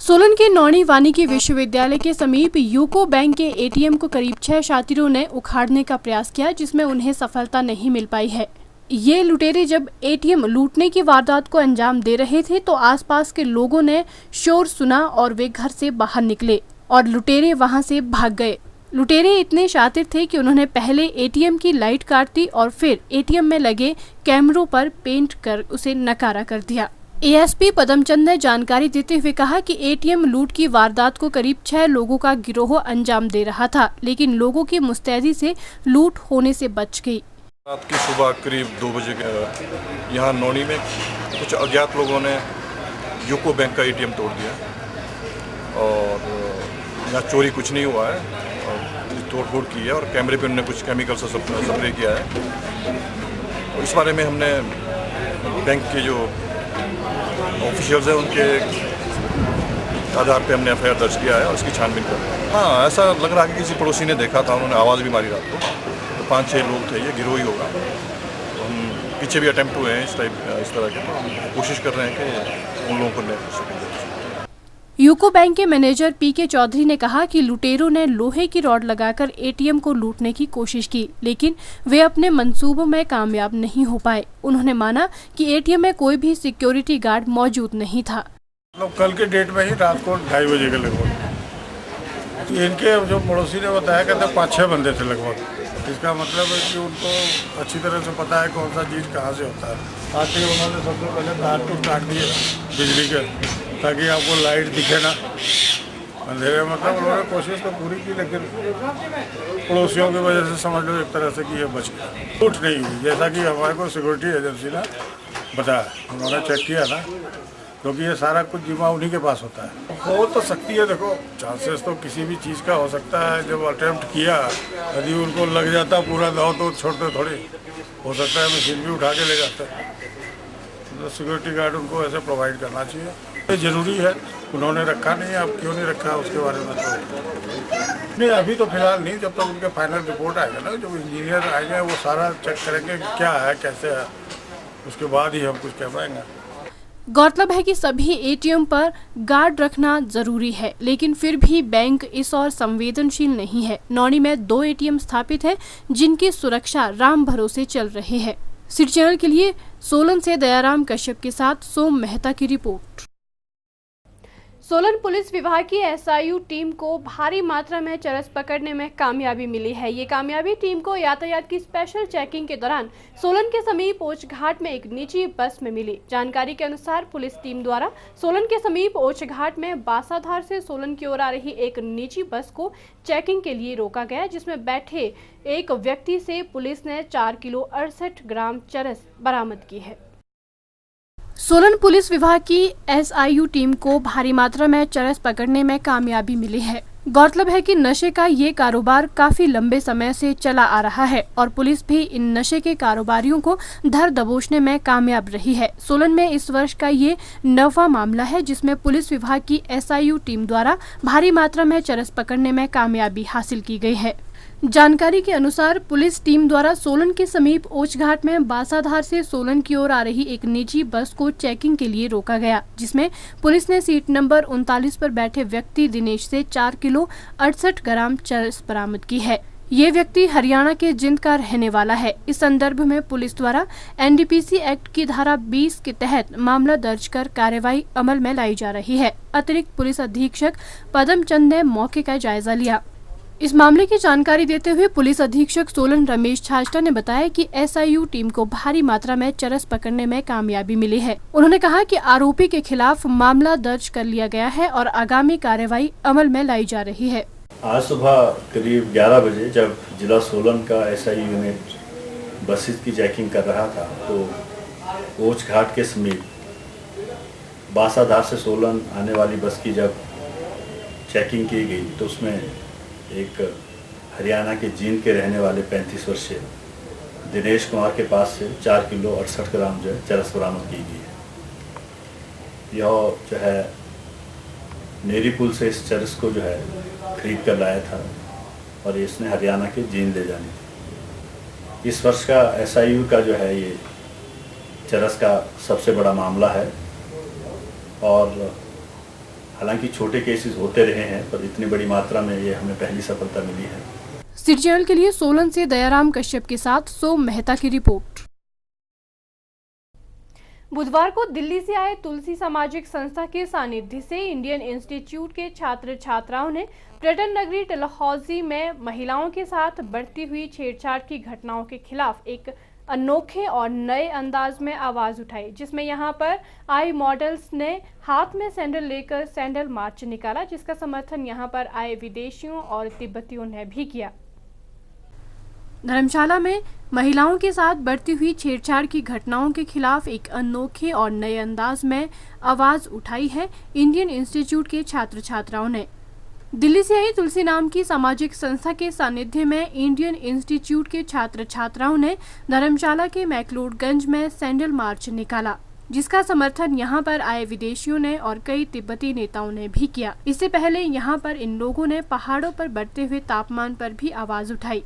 सोलन के नौणी वानिकी विश्वविद्यालय के समीप यूको बैंक के एटीएम को करीब 6 शातिरों ने उखाड़ने का प्रयास किया, जिसमें उन्हें सफलता नहीं मिल पाई है। ये लुटेरे जब एटीएम लूटने की वारदात को अंजाम दे रहे थे तो आसपास के लोगों ने शोर सुना और वे घर से बाहर निकले और लुटेरे वहां से भाग गए। लुटेरे इतने शातिर थे कि उन्होंने पहले एटीएम की लाइट काट दी और फिर एटीएम में लगे कैमरों पर पेंट कर उसे नकारा कर दिया। एएसपी पदमचंद ने जानकारी देते हुए कहा कि एटीएम लूट की वारदात को करीब 6 लोगों का गिरोह अंजाम दे रहा था, लेकिन लोगों की मुस्तैदी से लूट होने से बच गई। रात की सुबह करीब 2 बजे यहाँ नौणी में कुछ अज्ञात लोगों ने यूको बैंक का एटीएम तोड़ दिया और यहाँ चोरी कुछ नहीं हुआ है और तोड़-फोड़ की है और कैमरे पे उन्होंने कुछ केमिकल से स्प्रे किया है। तो इस बारे में हमने बैंक के जो ऑफिशियल्स हैं उनके आधार पे हमने एफआईआर दर्ज किया है और इसकी छानबीन कर रहे हैं। हाँ, ऐसा लग रहा है कि किसी पड़ोसी ने देखा था, उन्होंने आवाज़ भी मारी रात को। 5-6 लोग थे, ये गिरोह ही होगा। तो हम पीछे भी अटेम्प्ट हुए हैं इस तरह के, तो कोशिश कर रहे हैं कि उन लोगों को ले सकें। यूको बैंक के मैनेजर पीके चौधरी ने कहा कि लुटेरों ने लोहे की रॉड लगाकर एटीएम को लूटने की कोशिश की, लेकिन वे अपने मंसूबों में कामयाब नहीं हो पाए। उन्होंने माना कि एटीएम में कोई भी सिक्योरिटी गार्ड मौजूद नहीं था। कल के डेट में ही रात को 2:30 बजे के लगभग तो इनके जो पड़ोसी ने बताया कहते 5-6 बंदे थे लगभग। इसका मतलब है कि उनको अच्छी तरह से पता है कौन सा चीज़ कहाँ से होता है। आते ही उन्होंने सबसे पहले तार टूट काट दिए बिजली के, ताकि आपको लाइट दिखे ना अंधेरे। मतलब उन्होंने कोशिश तो पूरी की, लेकिन पड़ोसियों की वजह से समझ लो एक तरह से कि ये बच गया। लूट नहीं हुई, जैसा कि हमारे को सिक्योरिटी एजेंसी ने बताया, उन्होंने चेक किया ना, क्योंकि ये सारा कुछ जिम्मा उन्हीं के पास होता है। हो तो सकती है, देखो चांसेस तो किसी भी चीज़ का हो सकता है। जब अटेम्प्ट किया, यदि उनको लग जाता पूरा दाव तो छोड़ते थोड़ी, हो सकता है मशीन भी उठा के ले जाते। तो सिक्योरिटी गार्ड उनको ऐसे प्रोवाइड करना चाहिए, ये ज़रूरी है। उन्होंने रखा नहीं, अब क्यों नहीं रखा उसके बारे में तो नहीं, अभी तो फिलहाल नहीं। जब तक उनके फाइनल रिपोर्ट आएगा ना, जब इंजीनियर आएंगे वो सारा चेक करेंगे क्या है कैसे है, उसके बाद ही हम कुछ कह पाएंगे। गौरतलब है कि सभी एटीएम पर गार्ड रखना जरूरी है, लेकिन फिर भी बैंक इस ओर संवेदनशील नहीं है। नौणी में 2 एटीएम स्थापित है, जिनकी सुरक्षा राम भरोसे चल रही है। सिटी चैनल के लिए सोलन से दयाराम कश्यप के साथ सोम मेहता की रिपोर्ट। सोलन पुलिस विभाग की एसआईयू टीम को भारी मात्रा में चरस पकड़ने में कामयाबी मिली है। ये कामयाबी टीम को यातायात की स्पेशल चेकिंग के दौरान सोलन के समीप ओछघाट में एक निजी बस में मिली। जानकारी के अनुसार पुलिस टीम द्वारा सोलन के समीप ओछघाट में बासाधार से सोलन की ओर आ रही एक निजी बस को चेकिंग के लिए रोका गया, जिसमें बैठे एक व्यक्ति से पुलिस ने 4 किलो 68 ग्राम चरस बरामद की है। सोलन पुलिस विभाग की एसआईयू टीम को भारी मात्रा में चरस पकड़ने में कामयाबी मिली है। गौरतलब है कि नशे का ये कारोबार काफी लंबे समय से चला आ रहा है और पुलिस भी इन नशे के कारोबारियों को धर दबोचने में कामयाब रही है। सोलन में इस वर्ष का ये 9वां मामला है जिसमें पुलिस विभाग की एसआईयू टीम द्वारा भारी मात्रा में चरस पकड़ने में कामयाबी हासिल की गई है। जानकारी के अनुसार पुलिस टीम द्वारा सोलन के समीप ओछघाट में बासाधार से सोलन की ओर आ रही एक निजी बस को चेकिंग के लिए रोका गया, जिसमें पुलिस ने सीट नंबर 39 पर बैठे व्यक्ति दिनेश से 4 किलो 68 ग्राम चरस बरामद की है। ये व्यक्ति हरियाणा के जिंद का रहने वाला है। इस संदर्भ में पुलिस द्वारा एनडीपीसी एक्ट की धारा 20 के तहत मामला दर्ज कर कार्रवाई अमल में लाई जा रही है। अतिरिक्त पुलिस अधीक्षक पदम चंद ने मौके का जायजा लिया। इस मामले की जानकारी देते हुए पुलिस अधीक्षक सोलन रमेश छाजटा ने बताया कि एसआईयू टीम को भारी मात्रा में चरस पकड़ने में कामयाबी मिली है। उन्होंने कहा कि आरोपी के खिलाफ मामला दर्ज कर लिया गया है और आगामी कार्रवाई अमल में लाई जा रही है। आज सुबह करीब 11 बजे जब जिला सोलन का एसआई यूनिट बसेस की चेकिंग कर रहा था तो ओछ घाट के समीप बासाधार से सोलन आने वाली बस की जब चेकिंग की गई तो उसमें एक हरियाणा के जींद के रहने वाले 35 वर्षीय दिनेश कुमार के पास से 4 किलो 68 ग्राम जो है चरस बरामद की गई है। यह जो है नेरी पुल से इस चरस को जो है खरीद कर लाया था और इसने हरियाणा के जींद ले जानी थी। इस वर्ष का एसआईयू का जो है ये चरस का सबसे बड़ा मामला है और हालांकि छोटे केसेस होते रहे हैं पर इतनी बड़ी मात्रा में ये हमें पहली सफलता मिली है। सिटी चैनल के लिए सोलन से दयाराम कश्यप के साथ सोम मेहता की रिपोर्ट। बुधवार को दिल्ली से आए तुलसी सामाजिक संस्था के सानिध्य से इंडियन इंस्टीट्यूट के छात्र छात्राओं ने पर्यटन नगरी डलहौजी में महिलाओं के साथ बढ़ती हुई छेड़छाड़ की घटनाओं के खिलाफ एक अनोखे और नए अंदाज में आवाज उठाई, जिसमें यहां पर आए मॉडल्स ने हाथ में सैंडल लेकर सैंडल मार्च निकाला, जिसका समर्थन यहां पर आए विदेशियों और तिब्बतियों ने भी किया। धर्मशाला में महिलाओं के साथ बढ़ती हुई छेड़छाड़ की घटनाओं के खिलाफ एक अनोखे और नए अंदाज में आवाज उठाई है इंडियन इंस्टीट्यूट के छात्र छात्राओं ने। दिल्ली से आई तुलसी नाम की सामाजिक संस्था के सानिध्य में इंडियन इंस्टीट्यूट के छात्र छात्राओं ने धर्मशाला के मैक्लोडगंज में सैंडल मार्च निकाला, जिसका समर्थन यहां पर आए विदेशियों ने और कई तिब्बती नेताओं ने भी किया। इससे पहले यहां पर इन लोगों ने पहाड़ों पर बढ़ते हुए तापमान पर भी आवाज उठाई।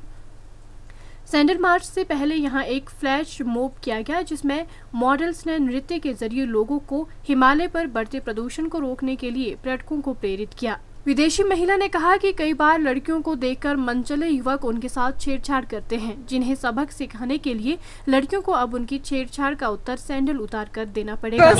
सैंडल मार्च से पहले यहां एक फ्लैश मॉब किया गया, जिसमें मॉडल्स ने नृत्य के जरिए लोगों को हिमालय पर बढ़ते प्रदूषण को रोकने के लिए पर्यटकों को प्रेरित किया। विदेशी महिला ने कहा कि कई बार लड़कियों को देखकर मनचले युवक उनके साथ छेड़छाड़ करते हैं, जिन्हें सबक सिखाने के लिए लड़कियों को अब उनकी छेड़छाड़ का उत्तर सैंडल उतार कर देना पड़ेगा।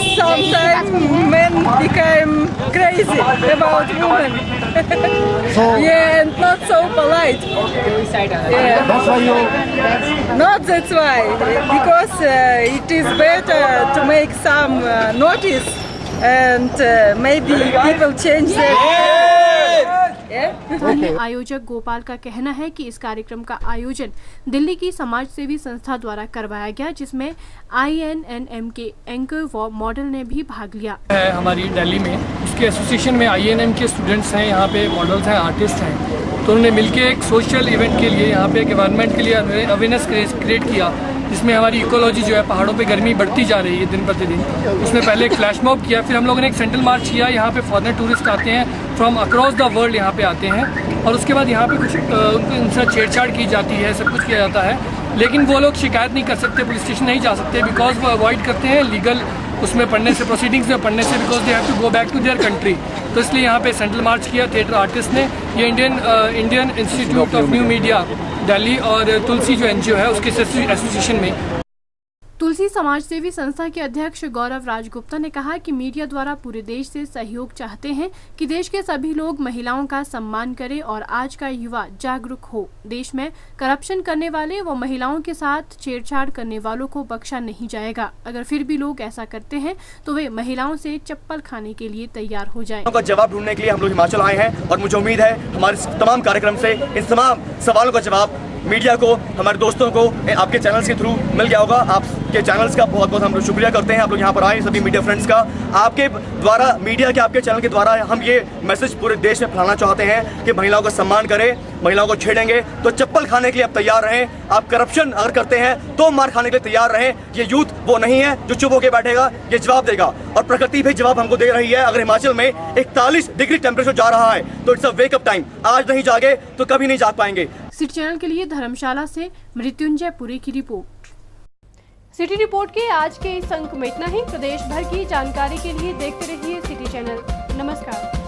आयोजक गोपाल का कहना है कि इस कार्यक्रम का आयोजन दिल्ली की समाज सेवी संस्था द्वारा करवाया गया, जिसमें INNM के एंकर व मॉडल ने भी भाग लिया। है हमारी दिल्ली में उसके एसोसिएशन में INNM के स्टूडेंट्स हैं, यहाँ पे मॉडल्स हैं, आर्टिस्ट हैं, तो उन्होंने मिलके एक सोशल इवेंट के लिए यहाँ पे एक एनवायरनमेंट के लिए अवेयरनेस क्रिएट किया, जिसमें हमारी इकोलॉजी जो है पहाड़ों पे गर्मी बढ़ती जा रही है दिन प्रतिदिन। उसमें पहले एक फ्लैश मॉब किया, फिर हम लोगों ने एक सैंडल मार्च किया। यहाँ पे फॉरेनर टूरिस्ट आते हैं, फ्रॉम अक्रॉस द वर्ल्ड यहाँ पे आते हैं, और उसके बाद यहाँ पे कुछ उनसे छेड़छाड़ की जाती है, सब कुछ किया जाता है, लेकिन वो लोग शिकायत नहीं कर सकते, पुलिस स्टेशन नहीं जा सकते, बिकॉज वो अवॉइड करते हैं लीगल उसमें पढ़ने से, प्रोसीडिंग्स में पढ़ने से, because they have to go back to their country. तो इसलिए यहाँ पे सैंडल मार्च किया थिएटर आर्टिस्ट ने। ये Indian institute of new media Delhi और तुलसी जो NGO है उसके एसोसिएशन में। तुलसी समाज सेवी संस्था के अध्यक्ष गौरव राजगुप्ता ने कहा कि मीडिया द्वारा पूरे देश से सहयोग चाहते हैं कि देश के सभी लोग महिलाओं का सम्मान करें और आज का युवा जागरूक हो। देश में करप्शन करने वाले व महिलाओं के साथ छेड़छाड़ करने वालों को बख्शा नहीं जाएगा। अगर फिर भी लोग ऐसा करते हैं तो वे महिलाओं से चप्पल खाने के लिए तैयार हो जाएं। का जवाब ढूंढने के लिए हम लोग हिमाचल आए हैं और मुझे उम्मीद है हमारे तमाम कार्यक्रम से इन तमाम सवालों का जवाब मीडिया को, हमारे दोस्तों को आपके चैनल्स के थ्रू मिल गया होगा। आपके चैनल्स का बहुत बहुत हम लोग शुक्रिया करते हैं, आप लोग यहाँ पर आए, सभी मीडिया फ्रेंड्स का। आपके द्वारा, मीडिया के आपके चैनल के द्वारा हम ये मैसेज पूरे देश में फैलाना चाहते हैं कि महिलाओं का सम्मान करें, महिलाओं को छेड़ेंगे तो चप्पल खाने के लिए आप तैयार रहें। आप करप्शन अगर करते हैं तो मार खाने के लिए तैयार रहें। ये यूथ वो नहीं है जो चुप होकर बैठेगा, ये जवाब देगा और प्रकृति भी जवाब हमको दे रही है। अगर हिमाचल में 41 डिग्री टेम्परेचर जा रहा है तो इट्स अ वेकअप टाइम। आज नहीं जागे तो कभी नहीं जाग पाएंगे। सिटी चैनल के लिए धर्मशाला से मृत्युंजय पुरी की रिपोर्ट। सिटी रिपोर्ट के आज के इस अंक में इतना ही। प्रदेश भर की जानकारी के लिए देखते रहिए सिटी चैनल। नमस्कार।